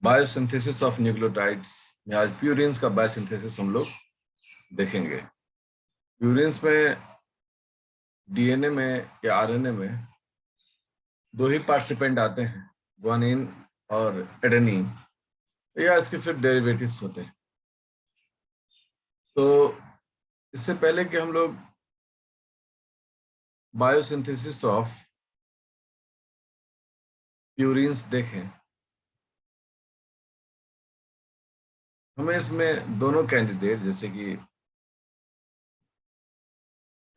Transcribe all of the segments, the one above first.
Biosynthesis of nucleotides में आज purines का बायोसिंथेसिस हम लोग देखेंगे। प्यूरिन्स में डीएनए में या आरएनए में दो ही पार्टिसिपेंट आते हैं, ग्वानिन और एडेनिन, या इसके फिर डेरिवेटिव्स होते हैं। तो इससे पहले कि हम लोग बायोसिंथेसिस ऑफ प्यूरिन्स देखें, हमें इसमें दोनों कैंडिडेट जैसे कि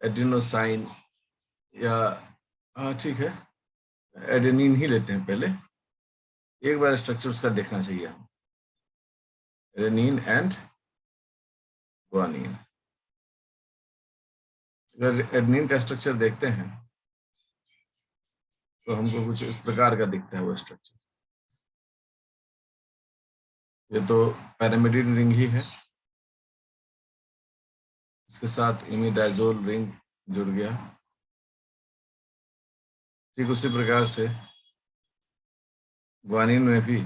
एडिनोसाइन या ठीक है, एडेनिन ही लेते हैं पहले। एक बार स्ट्रक्चर उसका देखना चाहिए हमें, एडेनिन एंड ग्वानिन। अगर एडेनिन का स्ट्रक्चर देखते हैं तो हमको कुछ इस प्रकार का दिखता है वो स्ट्रक्चर। ये तो पैरामिडिन रिंग ही है, इसके साथ इमिडाजोल रिंग जुड़ गया। ठीक उसी प्रकार से ग्वानिन में भी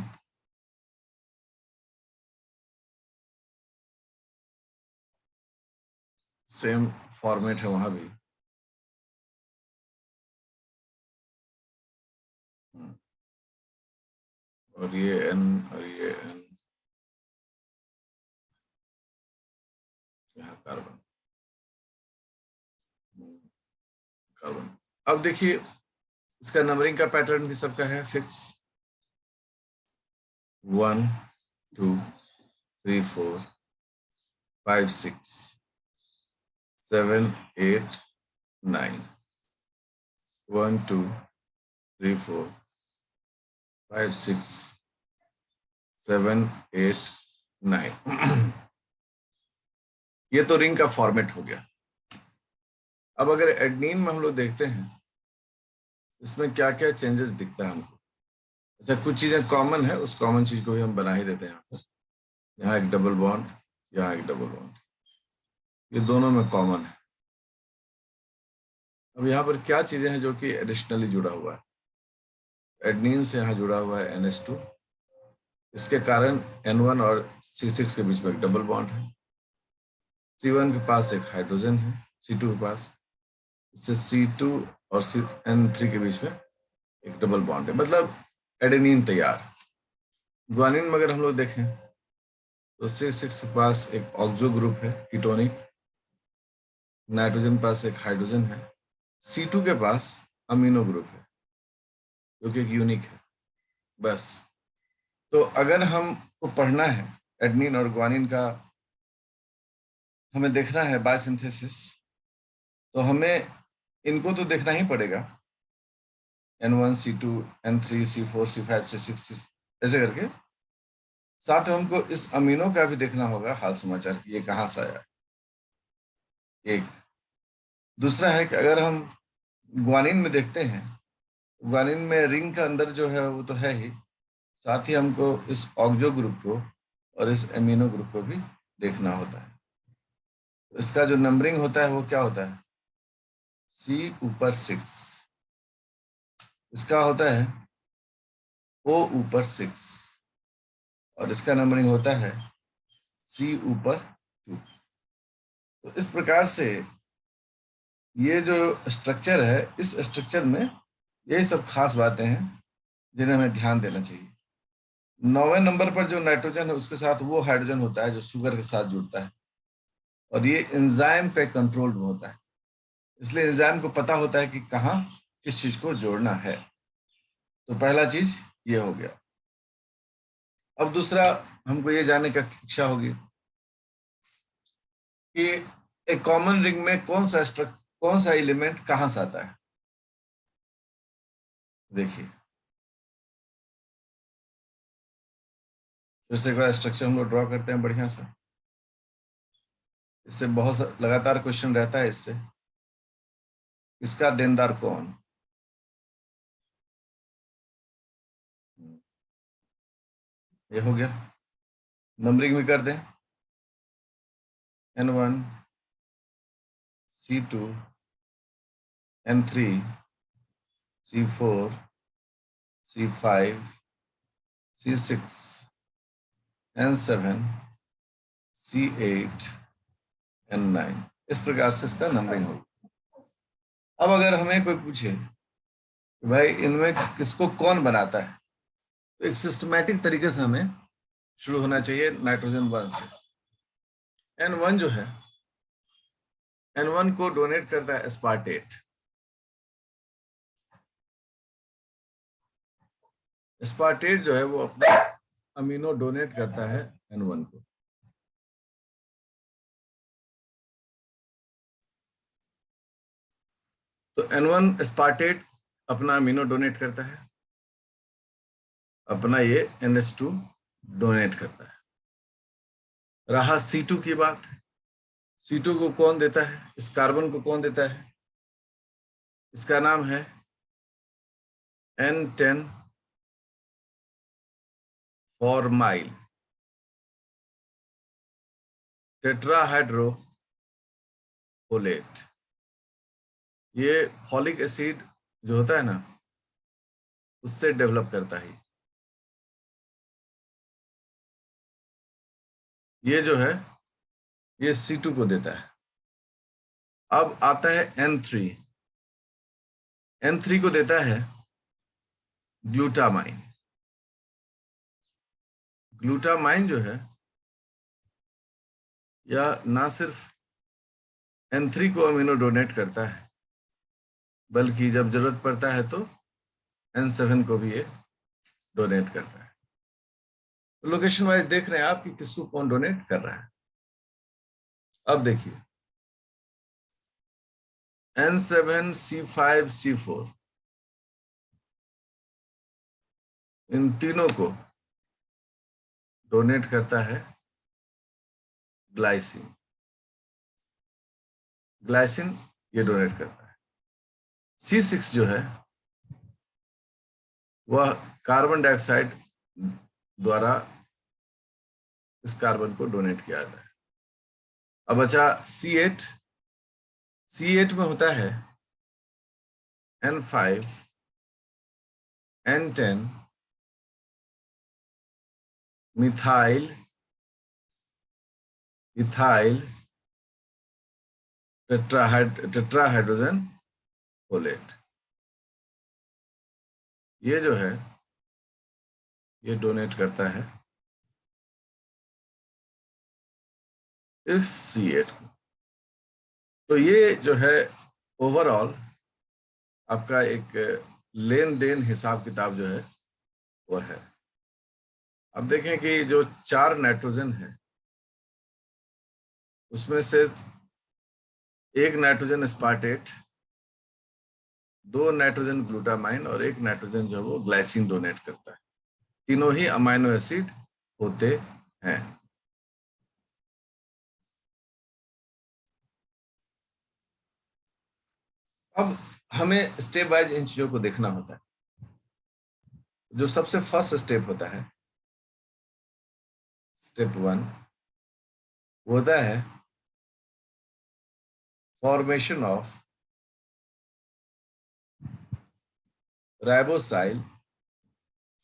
सेम फॉर्मेट है, वहां भी और ये एन और ये एन, यहाँ कार्बन कार्बन। अब देखिए इसका नंबरिंग का पैटर्न भी सबका है फिक्स, 1 2 3 4 5 6 7 8 9, 1 2 3 4 5 6 7 8 9। ये तो रिंग का फॉर्मेट हो गया। अब अगर एडेनिन में हम लोग देखते हैं इसमें क्या क्या चेंजेस दिखता है हमको। अच्छा, कुछ चीजें कॉमन है, उस कॉमन चीज को भी हम बना ही देते हैं यहाँ पर। यहाँ एक डबल बॉन्ड, यहाँ एक डबल बॉन्ड, ये दोनों में कॉमन है। अब यहाँ पर क्या चीजें हैं जो कि एडिशनली जुड़ा हुआ है। एडेनिन से यहाँ जुड़ा हुआ है NH2, इसके कारण N1 और C6 के बीच में एक डबल बॉन्ड है। C1 के पास एक हाइड्रोजन है, C2 के पास, इससे C2 और N3 के बीच में एक डबल बॉन्ड है, मतलब एडेनिन तैयार। ग्वानिन में अगर हम लोग देखें तो C6 के पास एक ऑक्सो ग्रुप है कीटोनिक, नाइट्रोजन के पास एक हाइड्रोजन है, C2 के पास अमीनो ग्रुप है जो कि एक यूनिक है। बस, तो अगर हमको पढ़ना है एडेनिन और ग्वानिन का, हमें देखना है बायोसिंथेसिस, तो हमें इनको तो देखना ही पड़ेगा, N1 C2 N3 C4 C5 C6 ऐसे करके। साथ में हमको इस अमीनो का भी देखना होगा हाल समाचार कि ये कहाँ से आया। एक दूसरा है कि अगर हम ग्वानिन में देखते हैं, ग्वानिन में रिंग का अंदर जो है वो तो है ही, साथ ही हमको इस ऑक्सो ग्रुप को और इस एमिनो ग्रुप को भी देखना होता है। तो इसका जो नंबरिंग होता है वो क्या होता है, C ऊपर 6, इसका होता है O ऊपर 6, और इसका नंबरिंग होता है C ऊपर 2। तो इस प्रकार से ये जो स्ट्रक्चर है, इस स्ट्रक्चर में यही सब खास बातें हैं जिन्हें हमें ध्यान देना चाहिए। 9वें नंबर पर जो नाइट्रोजन है उसके साथ वो हाइड्रोजन होता है जो शुगर के साथ जुड़ता है, और ये एंजाइम का कंट्रोल में होता है, इसलिए एंजाइम को पता होता है कि कहाँ किस चीज को जोड़ना है। तो पहला चीज ये हो गया। अब दूसरा हमको ये जानने का इच्छा होगी कि एक कॉमन रिंग में कौन सा एलिमेंट कहाँ से आता है। देखिए फिर से एक बार स्ट्रक्चर हम लोग ड्रॉ करते हैं बढ़िया सा। इससे बहुत लगातार क्वेश्चन रहता है इससे, इसका देनदार कौन। ये हो गया, नंबरिंग भी कर दें, N1 C2 N3 C4 C5 C6 N7 C8 N9, इस प्रकार से इसका नंबरिंग होगी। अब अगर हमें कोई पूछे कि भाई इनमें किसको कौन बनाता है, तो एक सिस्टमैटिक तरीके से हमें शुरू होना चाहिए नाइट्रोजन 1 से। N1 जो है, N1 को डोनेट करता है एस्पार्टेट। एस्पार्टेट जो है वो अपना अमीनो डोनेट करता है N1 को। तो N1 एस्पार्टेट अपना अमीनो डोनेट करता है, अपना ये NH2 डोनेट करता है। रहा C2 की बात, C2 को कौन देता है, इस कार्बन को कौन देता है, इसका नाम है N10 फॉर्माइल टेट्राहाइड्रोफोलेट। ये फॉलिक एसिड जो होता है ना, उससे डेवलप करता है। ये जो है ये C2 को देता है। अब आता है N3, N3 को देता है ग्लूटामाइन। ग्लूटामाइन जो है यह ना सिर्फ N3 को अमीनो डोनेट करता है, बल्कि जब जरूरत पड़ता है तो N7 को भी ये डोनेट करता है। तो लोकेशन वाइज देख रहे हैं आप कि किसको कौन डोनेट कर रहा है। अब देखिए N7C5C4, इन तीनों को डोनेट करता है ग्लाइसिन। ग्लाइसिन ये डोनेट करता है। C6 जो है वह कार्बन डाइऑक्साइड द्वारा इस कार्बन को डोनेट किया जाता है। अब बचा C8, C8 में होता है N5 N10 methyl ethyl टेट्राहाइड्रोजन folate. ये जो है ये डोनेट करता है इस C8 को। तो ये जो है ओवरऑल आपका एक लेन देन हिसाब किताब जो है वो है। अब देखें कि जो 4 नाइट्रोजन है उसमें से एक नाइट्रोजन एस्पार्टेट, 2 नाइट्रोजन ग्लूटामाइन और 1 नाइट्रोजन जो है वो ग्लाइसिन डोनेट करता है। तीनों ही अमाइनो एसिड होते हैं। अब हमें स्टेप वाइज इन चीजों को देखना होता है। जो सबसे फर्स्ट स्टेप होता है, स्टेप 1, वो होता है फॉर्मेशन ऑफ राइबोसाइल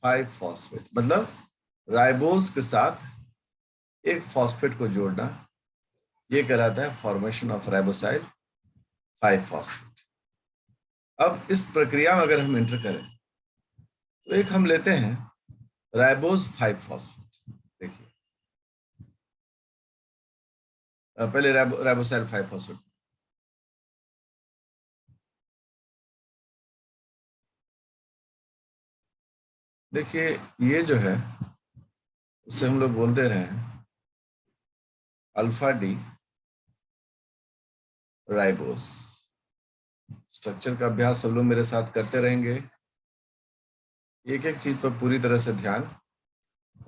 5-फॉस्फेट। मतलब राइबोस के साथ एक फॉस्फेट को जोड़ना, ये कहलाता है फॉर्मेशन ऑफ राइबोसाइल 5-फॉस्फेट। अब इस प्रक्रिया में अगर हम एंटर करें तो एक हम लेते हैं राइबोस 5-फॉस्फेट। देखिए पहले राइबोसाइल 5-फॉस्फेट। देखिए ये जो है उससे हम लोग बोलते रहे हैं अल्फा डी राइबोस। स्ट्रक्चर का अभ्यास सब लोग मेरे साथ करते रहेंगे, एक एक चीज पर पूरी तरह से ध्यान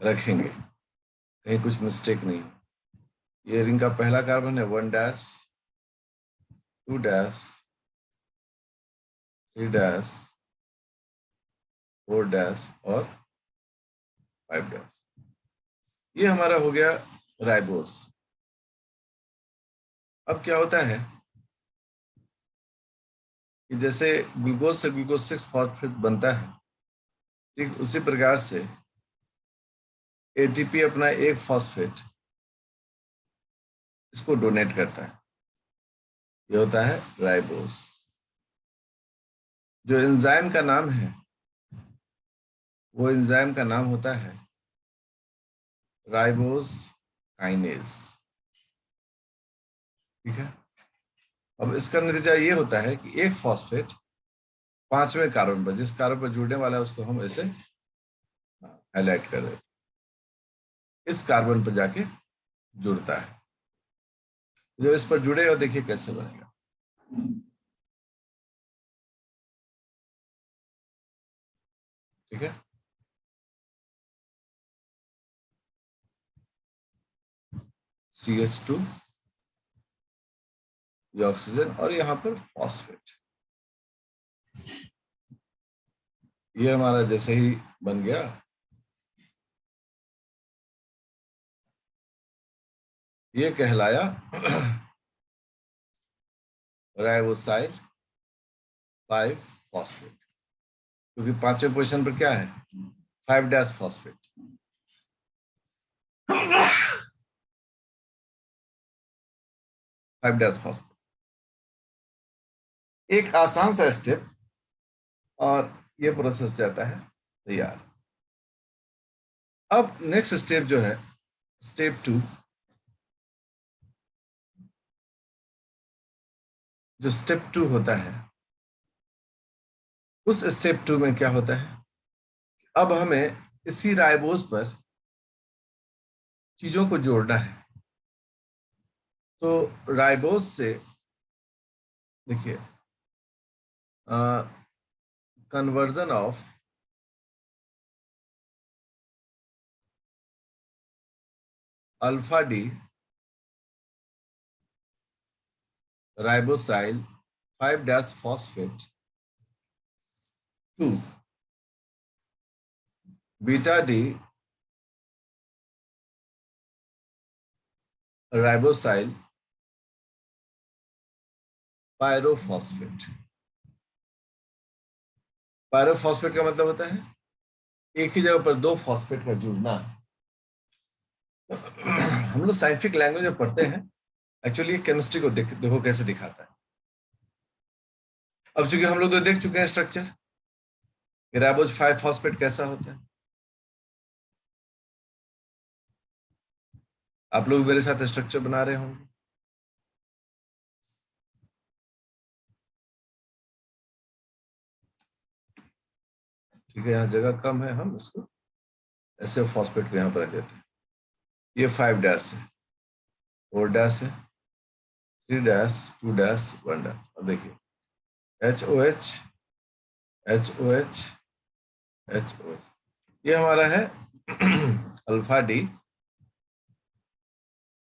रखेंगे, कहीं कुछ मिस्टेक नहीं। ये रिंग का पहला कार्बन है 1 डैश, 2 डैश, 3 डैश, 4 डैश और 5 डैश। ये हमारा हो गया राइबोस। अब क्या होता है कि जैसे ग्लूकोज से ग्लूकोज 6 फॉस्फेट बनता है, ठीक उसी प्रकार से एटीपी अपना एक फॉस्फेट इसको डोनेट करता है, ये होता है राइबोस। जो एंजाइम का नाम है वो एंजाइम का नाम होता है राइबोस काइनेज। ठीक है, अब इसका नतीजा ये होता है कि एक फॉस्फेट पांचवें कार्बन पर, जिस कार्बन पर जुड़ने वाला है उसको हम ऐसे हाईलाइट कर देते, इस कार्बन पर जाके जुड़ता है। जो इस पर जुड़ेगा देखिए कैसे बनेगा। ठीक है, CH2 ये ऑक्सीजन और यहाँ पर फॉस्फेट, ये हमारा जैसे ही बन गया ये कहलाया राइबोसाइल 5 फॉस्फेट, क्योंकि पांचवें पोजीशन पर क्या है 5 डैश फॉस्फेट। 5 डैश फॉस्फेट एक आसान सा स्टेप और ये प्रोसेस जाता है तैयार। अब नेक्स्ट स्टेप जो है स्टेप 2, जो स्टेप 2 होता है, उस स्टेप 2 में क्या होता है, अब हमें इसी राइबोस पर चीजों को जोड़ना है। तो राइबोस से देखिए conversion of alpha D ribosyl 5 dash phosphate to beta D ribosyl pyrophosphate. Pyrophosphate का मतलब होता है एक ही जगह पर दो फॉस्फेट का जुड़ना। हम लोग साइंटिफिक लैंग्वेज में पढ़ते हैं, एक्चुअली केमिस्ट्री को देखो कैसे दिखाता है। अब चूंकि हम लोग तो देख चुके हैं स्ट्रक्चर, राइबोज 5 फॉस्फेट कैसा होता है, आप लोग मेरे साथ स्ट्रक्चर बना रहे होंगे। ठीक है, यहाँ जगह कम है, हम इसको ऐसे फॉस्फेट को यहाँ पर रख देते हैं। ये 5 डैश है, 4 डैश है, 3 डैश, 2 डैश, 1 डैश। अब देखिए HOH HOH HOH, ये हमारा है alpha D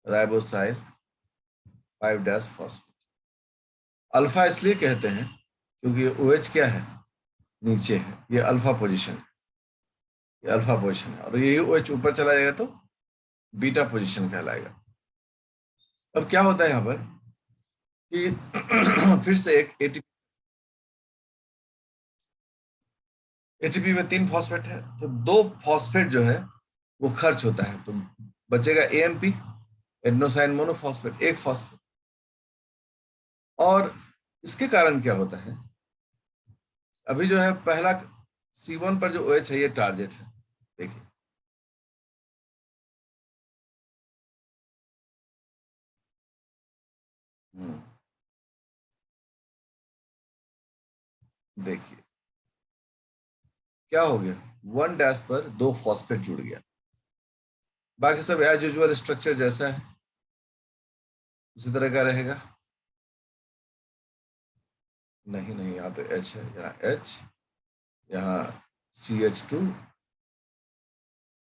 ribosyl 5 dash phosphate. Alpha इसलिए कहते हैं क्योंकि OH क्या है नीचे है, ये अल्फा पोजीशन है, ये अल्फा पोजीशन है, और ये OH ऊपर चला जाएगा तो बीटा पोजीशन कहलाएगा। अब क्या होता है यहाँ पर कि फिर से एक एटीपी में 3 फॉस्फेट है, तो 2 फॉस्फेट जो है वो खर्च होता है, तो बचेगा AMP एडेनोसाइन मोनोफॉस्फेट, एक फॉस्फेट। और इसके कारण क्या होता है, अभी जो है पहला C1 पर जो OH है ये टारगेट है, देखिए देखिए क्या हो गया, 1 डैश पर 2 फॉस्फेट जुड़ गया, बाकी सब एज यूजुअल स्ट्रक्चर जैसा है उसी तरह का रहेगा। नहीं नहीं, यहाँ तो H है, यहाँ H, यहाँ CH2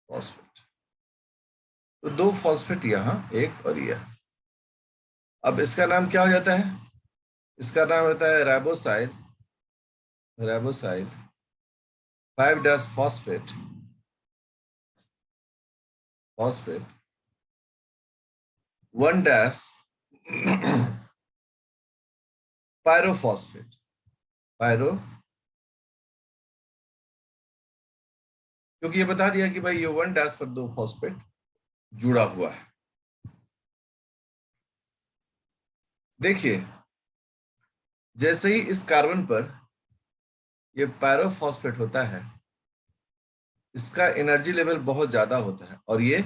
फॉस्फेट, तो 2 फॉस्फेट यहाँ, एक और यह। अब इसका नाम क्या हो जाता है, इसका नाम होता है ribosyl, ribosyl 5 dash phosphate, phosphate 1 dash pyrophosphate, pyro क्योंकि ये बता दिया कि भाई ये 1' पर 2 फॉस्फेट जुड़ा हुआ है। देखिए, जैसे ही इस कार्बन पर ये पायरोफॉस्फेट होता है, इसका एनर्जी लेवल बहुत ज्यादा होता है और ये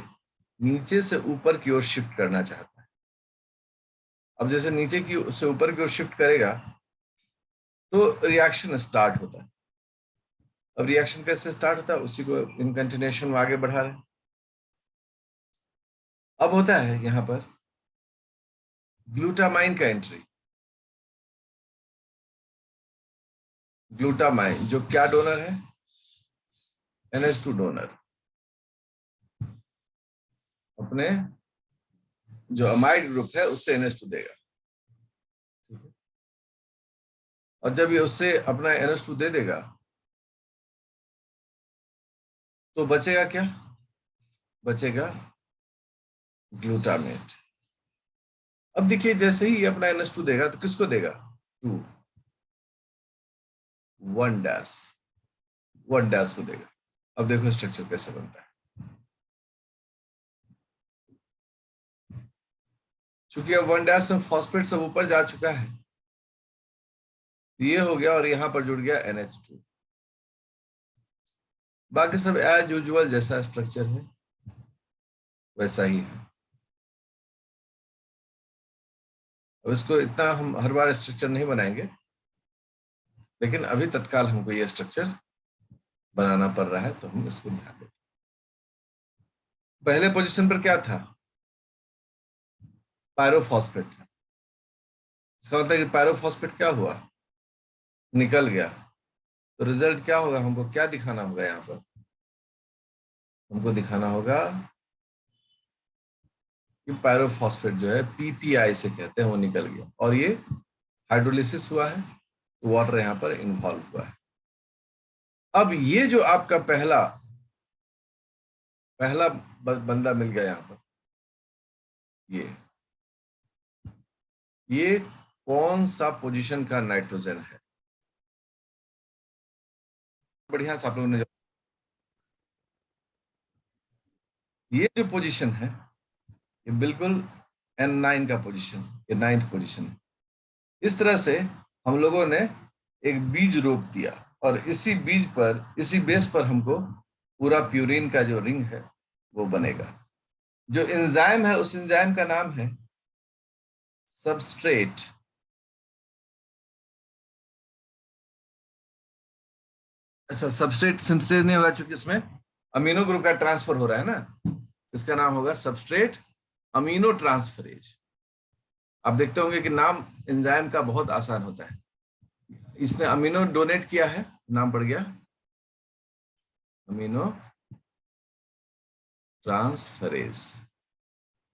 नीचे से ऊपर की ओर शिफ्ट करना चाहता है। अब जैसे नीचे की से ऊपर की ओर शिफ्ट करेगा तो रिएक्शन स्टार्ट होता है। अब रिएक्शन कैसे स्टार्ट होता है, उसी को इन कंटिन्यूएशन में आगे बढ़ा रहे हैं। अब होता है यहां पर ग्लूटामाइन का एंट्री। ग्लूटामाइन जो क्या डोनर है, NH2 डोनर, अपने जो अमाइड ग्रुप है उससे NH2 देगा। और जब ये उससे अपना NH2 दे देगा तो बचेगा क्या, बचेगा ग्लूटामेट। अब देखिए, जैसे ही ये अपना NH2 देगा तो किसको देगा, 2, 1' 1' को देगा। अब देखो स्ट्रक्चर कैसे बनता है। चूंकि अब 1' में फॉस्फेट सब ऊपर जा चुका है, ये हो गया और यहां पर जुड़ गया NH2। बाकी सब एज यूजुअल जैसा स्ट्रक्चर है वैसा ही है। अब इसको इतना हम हर बार स्ट्रक्चर नहीं बनाएंगे, लेकिन अभी तत्काल हमको ये स्ट्रक्चर बनाना पड़ रहा है तो हम इसको ध्यान दें। पहले पोजीशन पर क्या था, पायरोफॉस्फेट था। इसका मतलब कि पायरोफॉस्फेट क्या हुआ, निकल गया। तो रिजल्ट क्या होगा, हमको क्या दिखाना होगा, यहाँ पर हमको दिखाना होगा कि पायरोफॉस्फेट जो है PPI से कहते हैं वो निकल गया और ये हाइड्रोलिसिस हुआ है, तो वाटर यहाँ पर इन्वॉल्व हुआ है। अब ये जो आपका पहला पहला बंदा मिल गया यहाँ पर, ये कौन सा पोजीशन का नाइट्रोजन है। बढ़िया से आप लोगों ने, ये जो पोजीशन है ये बिल्कुल N9 का पोजीशन, ये 9th पोजीशन है। इस तरह से हम लोगों ने एक बीज रोप दिया और इसी बीज पर, इसी बेस पर हमको पूरा प्यूरिन का जो रिंग है वो बनेगा। जो एंजाइम है उस एंजाइम का नाम है सबस्ट्रेट। अच्छा, सबस्ट्रेट सिंथेसिस नहीं होगा क्योंकि इसमें अमीनो ग्रुप का ट्रांसफर हो रहा है ना, इसका नाम होगा सबस्ट्रेट अमीनो ट्रांसफरेज। आप देखते होंगे कि नाम एंजाइम का बहुत आसान होता है। इसने अमीनो डोनेट किया है, नाम पड़ गया अमीनो ट्रांसफरेज,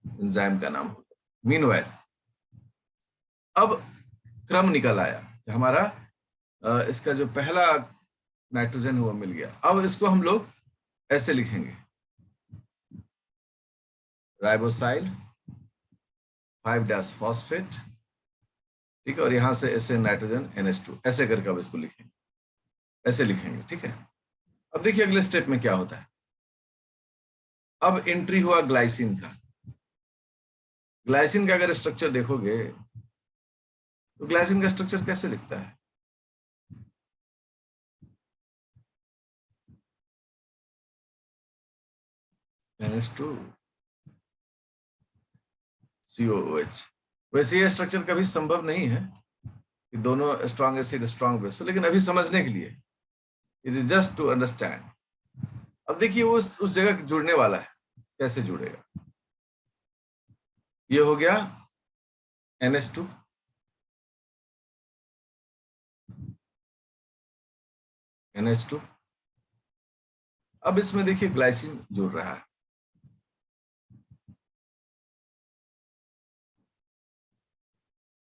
एंजाइम का नाम होगा। मीनवाइल अब क्रम निकल आया कि हमारा इसका जो पहला नाइट्रोजन है वो मिल गया। अब इसको हम लोग ऐसे लिखेंगे, राइबोसाइल 5' फॉस्फेट, ठीक है, और यहां से ऐसे नाइट्रोजन NH2 ऐसे करके अब इसको लिखेंगे, ऐसे लिखेंगे, ठीक है। अब देखिए अगले स्टेप में क्या होता है। अब एंट्री हुआ ग्लाइसिन का। ग्लाइसिन का अगर स्ट्रक्चर देखोगे तो ग्लाइसिन का स्ट्रक्चर कैसे दिखता है, NH2 COOH। वैसे ये स्ट्रक्चर कभी संभव नहीं है कि दोनों स्ट्रॉन्ग एसिड स्ट्रॉन्ग बेस हो, लेकिन अभी समझने के लिए, it is just to understand. अब देखिए वो उस जगह जुड़ने वाला है, कैसे जुड़ेगा। ये हो गया NH2, NH2। अब इसमें देखिए ग्लाइसिन जुड़ रहा है,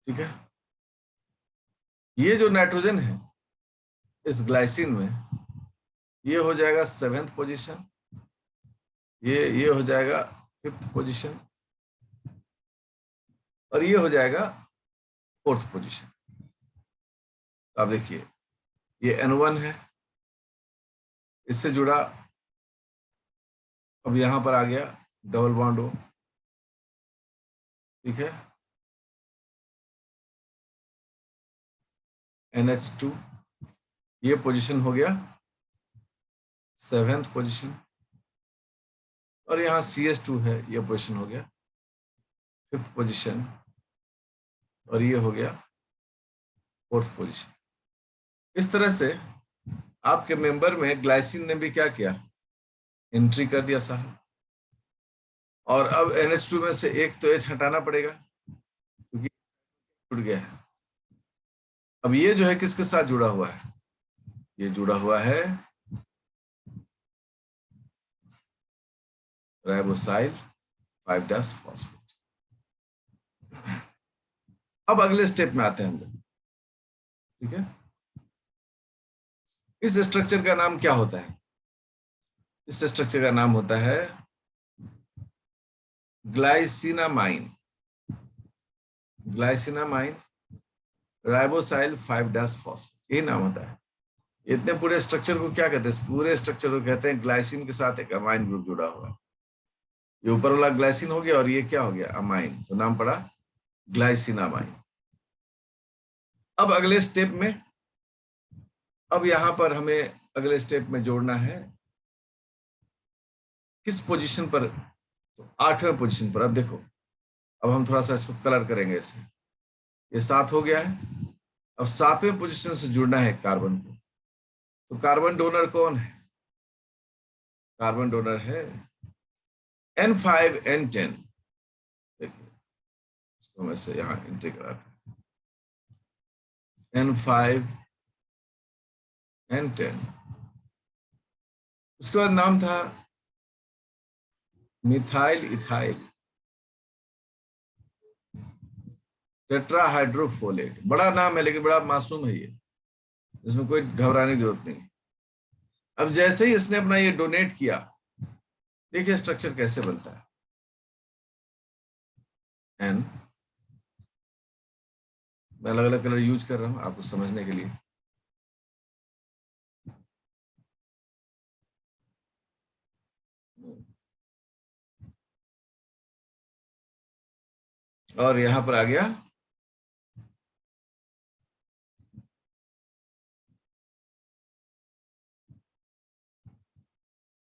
ठीक है। ये जो नाइट्रोजन है इस ग्लाइसिन में, ये हो जाएगा 7th पोजीशन, ये हो जाएगा 5th पोजीशन और ये हो जाएगा 4th पोजीशन। अब देखिए ये N1 है, इससे जुड़ा अब यहां पर आ गया डबल बॉन्ड O, ठीक है, NH2, ये पोजीशन हो गया 7th पोजीशन, और यहाँ CH2 है, ये पोजीशन हो गया 5th पोजीशन, और ये हो गया 4th पोजीशन। इस तरह से आपके मेंबर में ग्लाइसिन ने भी क्या किया, एंट्री कर दिया साहब। और अब NH2 में से एक तो H हटाना पड़ेगा क्योंकि जुड़ गया है। अब ये जो है किसके साथ जुड़ा हुआ है, ये जुड़ा हुआ है राइबोसाइल 5' फॉस्फेट। अब अगले स्टेप में आते हैं हम लोग, ठीक है। इस स्ट्रक्चर का नाम क्या होता है, इस स्ट्रक्चर का नाम होता है ग्लाइसिनामाइन, ग्लाइसिनामाइन राइबोसाइल 5' फॉस्फेट, यही नाम होता है। इतने पूरे स्ट्रक्चर को क्या कहते हैं, पूरे स्ट्रक्चर को कहते हैं ग्लाइसिन के साथ एक अमाइन ग्रुप जुड़ा हुआ है। ये ऊपर वाला ग्लाइसिन हो गया और ये क्या हो गया, अमाइन, तो नाम पड़ा ग्लाइसिनामाइन। अब अगले स्टेप में, अब यहां पर हमें अगले स्टेप में जोड़ना है किस पोजीशन पर, तो 8वें पोजीशन पर। अब देखो, अब हम थोड़ा सा इसको कलर करेंगे इसे, ये 7 हो गया है। अब 7वें पोजीशन से जुड़ना है कार्बन को, तो कार्बन डोनर कौन है, कार्बन डोनर है N5N10। देखिए इसको मैं से यहाँ एंट्री कराता हूँ, N5N10। उसके बाद नाम था मिथाइल इथाइल टेट्राहाइड्रोफोलेट। बड़ा नाम है लेकिन बड़ा मासूम है ये, इसमें कोई घबराने की जरूरत नहीं। अब जैसे ही इसने अपना ये डोनेट किया, देखिए स्ट्रक्चर कैसे बनता है। एन, मैं अलग अलग कलर यूज कर रहा हूं आपको समझने के लिए। और यहां पर आ गया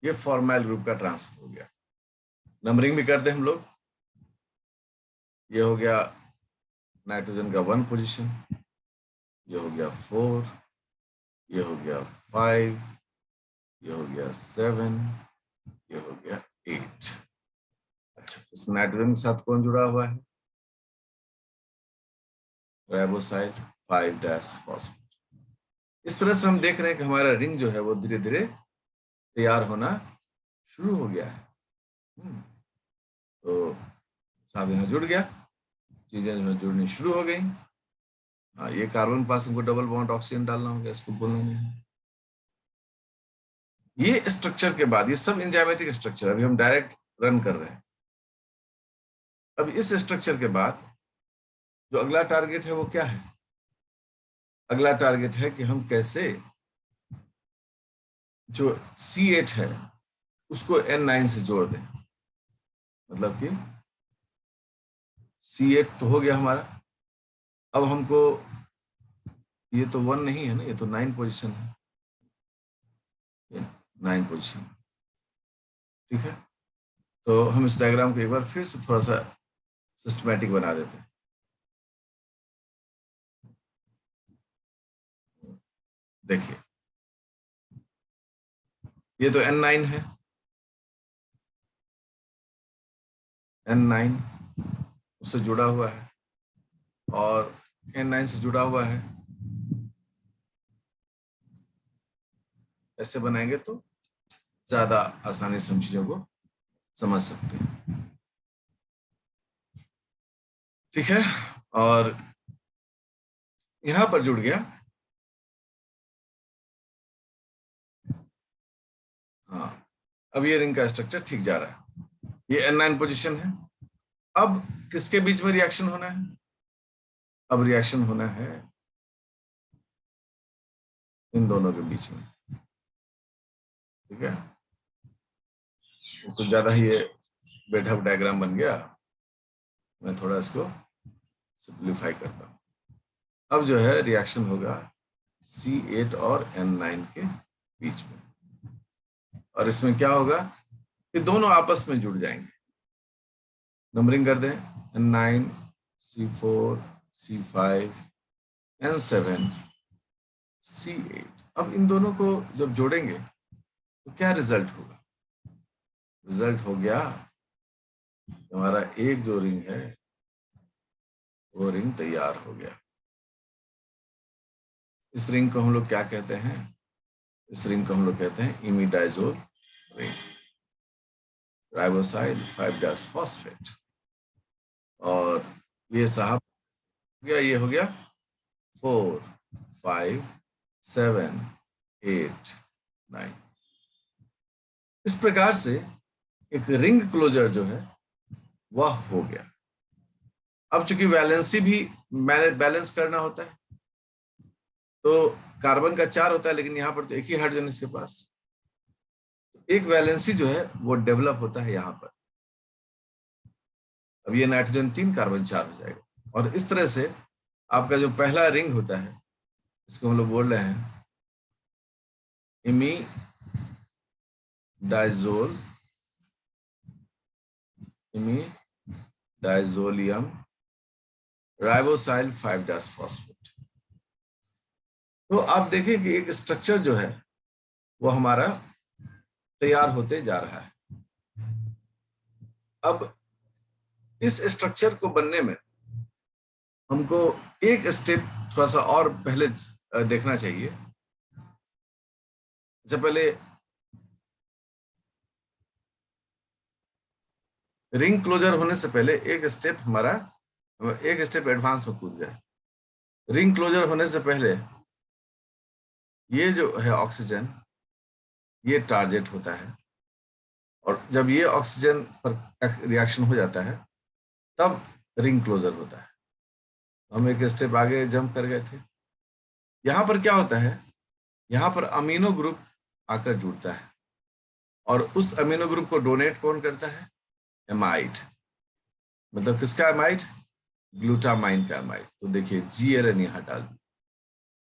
ये फॉर्माइल ग्रुप का ट्रांसफर हो गया। नंबरिंग भी कर दे हम लोग, ये हो गया नाइट्रोजन का 1 पोजीशन, ये हो गया 4, ये हो गया 5, ये हो गया 7, ये हो गया 8। अच्छा, इस नाइट्रोजन के साथ कौन जुड़ा हुआ है, राइबोसाइल 5' फॉस्फेट। इस तरह से हम देख रहे हैं कि हमारा रिंग जो है वो धीरे धीरे तैयार होना शुरू हो गया है। तो साहब यहाँ जुड़ गया, चीजें जो है जुड़नी शुरू हो गई। ये कार्बन पास हमको डबल बॉन्ड ऑक्सीजन डालना होगा, इसको बोलना नहीं है। ये स्ट्रक्चर के बाद, ये सब एंजाइमेटिक स्ट्रक्चर अभी हम डायरेक्ट रन कर रहे हैं। अब इस स्ट्रक्चर के बाद जो अगला टारगेट है वो क्या है, अगला टारगेट है कि हम कैसे जो C8 है उसको N9 से जोड़ दें। मतलब कि C8 तो हो गया हमारा, अब हमको, ये तो 1 नहीं है ना, ये तो 9 पोजीशन है, 9 पोजीशन, ठीक है। तो हम इस डायग्राम को एक बार फिर से थोड़ा सा सिस्टमैटिक बना देते हैं। देखिए ये तो N9 है, N9 उससे जुड़ा हुआ है और N9 से जुड़ा हुआ है। ऐसे बनाएंगे तो ज्यादा आसानी से हम चीजों को समझ सकते हैं, ठीक है। और यहां पर जुड़ गया, हाँ, अब ये रिंग का स्ट्रक्चर ठीक जा रहा है। ये N9 पोजीशन है। अब किसके बीच में रिएक्शन होना है, अब रिएक्शन होना है इन दोनों के बीच में, ठीक है। कुछ ज्यादा ही ये बेढप डायग्राम बन गया, मैं थोड़ा इसको सिंप्लीफाई करता हूँ। अब जो है रिएक्शन होगा C8 और N9 के बीच में, और इसमें क्या होगा कि दोनों आपस में जुड़ जाएंगे। नंबरिंग कर दें, N9 C4 C5 N7 C8। अब इन दोनों को जब जोड़ेंगे तो क्या रिजल्ट होगा? रिजल्ट हो गया हमारा एक जो रिंग है वो रिंग तैयार हो गया। इस रिंग को हम लोग क्या कहते हैं? इस रिंग को हम लोग कहते हैं इमिडाइजोल रिंग, राइबोसाइल 5' फॉस्फेट। और ये साहब हो गया, ये हो गया 4 5 7 8 9। इस प्रकार से एक रिंग क्लोजर जो है वह हो गया। अब चूंकि वैलेंसी भी बैलेंस करना होता है, तो कार्बन का 4 होता है, लेकिन यहाँ पर तो एक ही हाइड्रोजन इसके पास, एक वैलेंसी जो है वो डेवलप होता है यहाँ पर। अब ये नाइट्रोजन 3 कार्बन 4 हो जाएगा, और इस तरह से आपका जो पहला रिंग होता है इसको हम लोग बोल रहे हैं इमीडाइजोलियम राइबोसाइल 5' फॉस्फेट। तो आप देखें कि एक स्ट्रक्चर जो है वो हमारा तैयार होते जा रहा है। अब इस स्ट्रक्चर को बनने में हमको एक स्टेप थोड़ा सा और पहले देखना चाहिए। जब पहले रिंग क्लोजर होने से पहले एक स्टेप एडवांस में कूद गए। रिंग क्लोजर होने से पहले ये जो है ऑक्सीजन, ये टारगेट होता है, और जब ये ऑक्सीजन पर रिएक्शन हो जाता है तब रिंग क्लोजर होता है। हम एक स्टेप आगे जंप कर गए थे। यहाँ पर क्या होता है, यहाँ पर अमीनो ग्रुप आकर जुड़ता है, और उस अमीनो ग्रुप को डोनेट कौन करता है? एमाइड। मतलब किसका एमाइड? ग्लूटामाइन का एमाइड। तो देखिए GLN यहाँ डाल दी।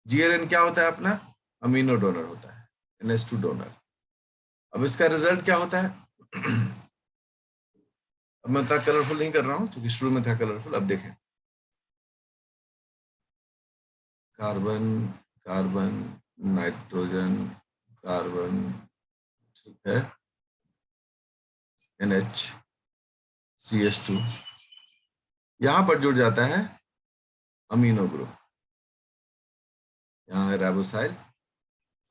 GLN क्या होता है? अपना अमीनो डोनर होता है, NH2 डोनर। अब इसका रिजल्ट क्या होता है? अब मैं इतना कलरफुल नहीं कर रहा हूं क्योंकि शुरू में था कलरफुल। अब देखें, कार्बन कार्बन नाइट्रोजन कार्बन, ठीक है, NH CH2, यहां पर जुड़ जाता है अमीनो ग्रुप। यहाँ है राइबोसाइल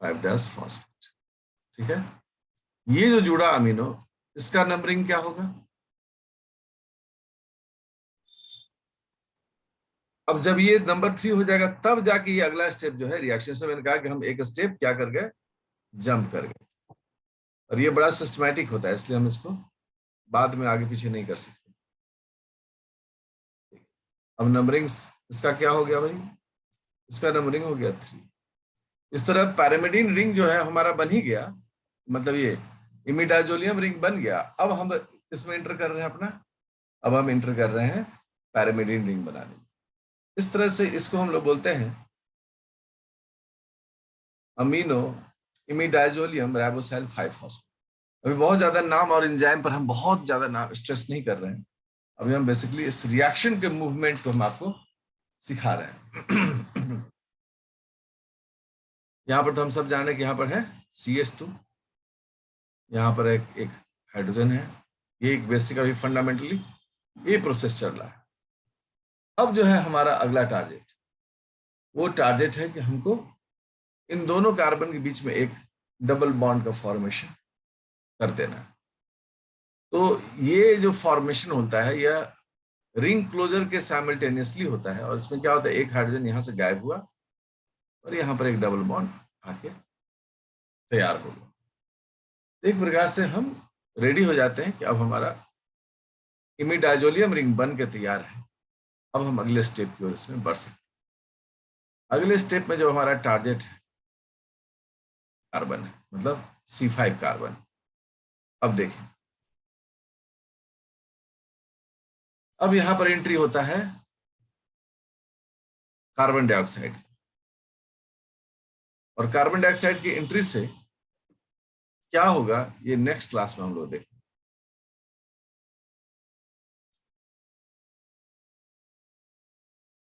5' फॉस्फेट, ठीक है। ये जो जुड़ा अमीनो, इसका नंबरिंग क्या होगा? अब जब ये नंबर 3 हो जाएगा तब जाके ये अगला स्टेप जो है रिएक्शन से, मैंने कहा कि हम एक स्टेप क्या कर गए? जंप कर गए। और ये बड़ा सिस्टमैटिक होता है, इसलिए हम इसको बाद में आगे पीछे नहीं कर सकते। अब नंबरिंग इसका क्या हो गया भाई? इसका नंबरिंग हो गया 3। इस तरह पैरामिडीन रिंग जो है हमारा बन ही गया, मतलब ये इमिडाजोलियम रिंग बन गया। अब हम इसमें इंटर कर रहे हैं अपना, अब हम इंटर कर रहे हैं पैरामिडीन रिंग बनाने। इस तरह से इसको हम लोग बोलते हैं अमीनो इमिडाजोलियम राइबोसाइल 5' फॉस्फेट। अभी बहुत ज्यादा नाम और एंजाइम पर हम बहुत ज्यादा नाम स्ट्रेस नहीं कर रहे हैं। अभी हम बेसिकली इस रिएक्शन के मूवमेंट को हम आपको सिखा रहे हैं। यहाँ पर तो हम सब जान रहे हैं कि यहाँ पर है CH2, यहाँ पर एक हाइड्रोजन है। ये एक बेसिक अभी फंडामेंटली ये प्रोसेस चल रहा है। अब जो है हमारा अगला टारगेट, वो टारगेट है कि हमको इन दोनों कार्बन के बीच में एक डबल बॉन्ड का फॉर्मेशन कर देना है। तो ये जो फॉर्मेशन होता है यह रिंग क्लोजर के साइमल्टेनियसली होता है, और इसमें क्या होता है, एक हाइड्रोजन यहां से गायब हुआ और यहाँ पर एक डबल बॉन्ड आके तैयार हो गया। एक प्रकार से हम रेडी हो जाते हैं कि अब हमारा इमिडाजोलियम रिंग बन के तैयार है। अब हम अगले स्टेप की ओर इसमें बढ़ सकते हैं। अगले स्टेप में जो हमारा टारगेट है कार्बन है, मतलब C5 कार्बन। अब देखें, अब यहां पर एंट्री होता है कार्बन डाइऑक्साइड, और कार्बन डाइऑक्साइड की एंट्री से क्या होगा ये नेक्स्ट क्लास में हम लोग देखेंगे।